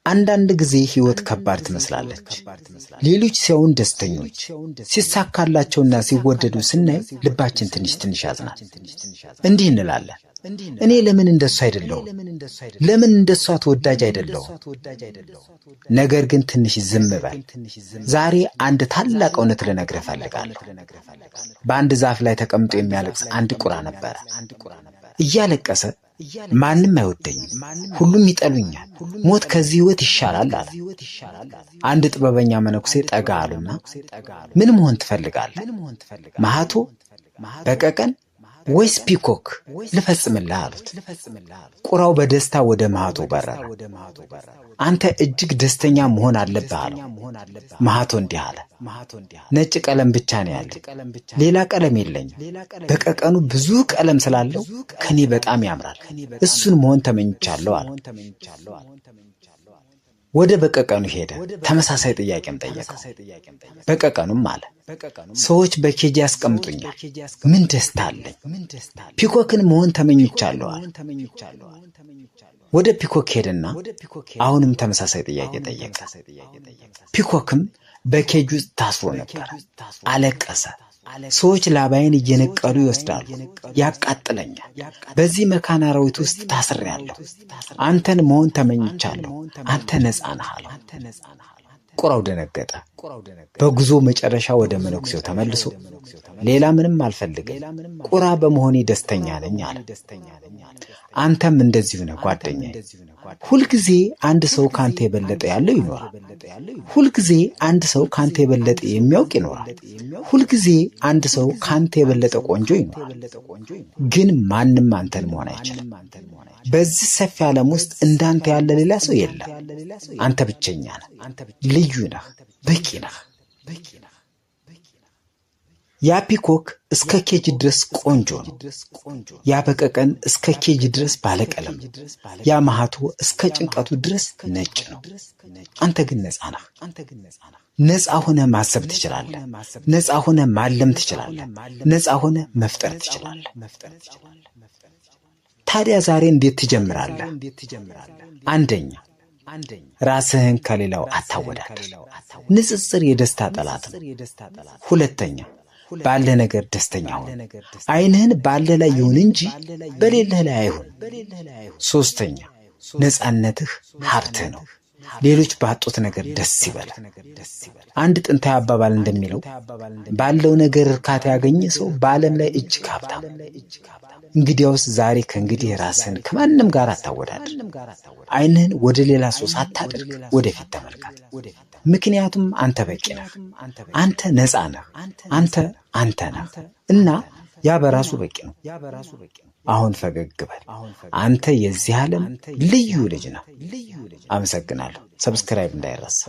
አንዳንድ ጊዜ ህይወት ከባድ ትመስላለች። ሌሎች ሲያዩን ደስተኞች ሲሳካላቸውና ሲወደዱ ስናይ ልባችን ትንሽ ያዝናል። እንዲህ እንላለን፣ እኔ ለምን እንደሱ አይደለሁም? ለምን እንደሷ ተወዳጅ አይደለሁም? ነገር ግን ትንሽ ዝም በል። ዛሬ አንድ ታላቅ እውነት ልነግርህ እፈልጋለሁ። በአንድ ዛፍ ላይ ተቀምጦ የሚያለቅስ አንድ ቁራ ነበረ። እያለቀሰ ማንም አይወደኝም፣ ሁሉም ይጠሉኛል፣ ሞት ከዚህ ህይወት ይሻላል አለ። አንድ ጥበበኛ መነኩሴ ጠጋ አሉና ምን መሆን ትፈልጋለህ? ማህቶ፣ በቀቀን ወይስ ፒኮክ ልፈጽምልህ አሉት። ቁራው በደስታ ወደ ማህቶ በረረ። አንተ እጅግ ደስተኛ መሆን አለብህ አለው። ማህቶ እንዲህ አለ፣ ነጭ ቀለም ብቻ ነው ያለኝ፣ ሌላ ቀለም የለኝም። በቀቀኑ ብዙ ቀለም ስላለው ከኔ በጣም ያምራል፣ እሱን መሆን ተመኝቻለሁ አለ። ወደ በቀቀኑ ሄደ። ተመሳሳይ ጥያቄም ጠየቀው። በቀቀኑም አለ፣ ሰዎች በኬጅ ያስቀምጡኛል፣ ምን ደስታ አለኝ። ፒኮክን መሆን ተመኝቻለሁ አለ። ወደ ፒኮክ ሄደና አሁንም ተመሳሳይ ጥያቄ ጠየቀ። ፒኮክም በኬጅ ውስጥ ታስሮ ነበር። አለቀሰ። ሰዎች ላባዬን እየነቀሉ ይወስዳሉ፣ ያቃጥለኛል። በዚህ መካነ አራዊት ውስጥ ታስሬያለሁ። አንተን መሆን ተመኝቻለሁ፣ አንተ ነፃ ነህ አለው። ቁራው ደነገጠ። በጉዞ መጨረሻ ወደ መነኩሴው ተመልሶ ሌላ ምንም አልፈልግም፣ ቁራ በመሆኔ ደስተኛ ነኝ አለ። አንተም እንደዚሁ ነህ ጓደኛዬ። ሁልጊዜ አንድ ሰው ካንተ የበለጠ ያለው ይኖራል። ሁልጊዜ አንድ ሰው ካንተ የበለጠ የሚያውቅ ይኖራል። ሁልጊዜ አንድ ሰው ካንተ የበለጠ ቆንጆ ይኖራል። ግን ማንም አንተን መሆን አይችልም። በዚህ ሰፊ ዓለም ውስጥ እንዳንተ ያለ ሌላ ሰው የለም። አንተ ብቸኛ ነህ፣ ልዩ ነህ፣ በቂ ነህ። ያ ፒኮክ እስከ ኬጅ ድረስ ቆንጆ ነው። ያ በቀቀን እስከ ኬጅ ድረስ ባለቀለም፣ ያ ማህቶ እስከ ጭንቀቱ ድረስ ነጭ ነው። አንተ ግን ነፃ ነህ። ነፃ ሆነ ማሰብ ትችላለህ። ነፃ ሆነ ማለም ትችላለህ። ነፃ ሆነ መፍጠር ትችላለህ። ታዲያ ዛሬ እንዴት ትጀምራለህ? አንደኛ፣ ራስህን ከሌላው አታወዳድር። ንጽጽር የደስታ ጠላት ነው። ሁለተኛ፣ ባለ ነገር ደስተኛ ሁን። ዓይንህን ባለ ላይ ይሁን እንጂ በሌለህ ላይ አይሁን። ሶስተኛ፣ ነፃነትህ ሀብትህ ነው። ሌሎች ባጡት ነገር ደስ ይበል። አንድ ጥንታዊ አባባል እንደሚለው ባለው ነገር እርካታ ያገኘ ሰው በዓለም ላይ እጅግ ሀብታም። እንግዲያውስ ዛሬ ከእንግዲህ ራስህን ከማንም ጋር አታወዳድር። ዓይንህን ወደ ሌላ ሰው ሳታደርግ ወደፊት ተመልከት። ምክንያቱም አንተ በቂ ነህ። አንተ ነፃ ነህ። አንተ ነህ እና ያ በራሱ በቂ ነው። አሁን ፈገግ በል። አንተ የዚህ ዓለም ልዩ ልጅ ነህ። አመሰግናለሁ። ሰብስክራይብ እንዳይረሳ።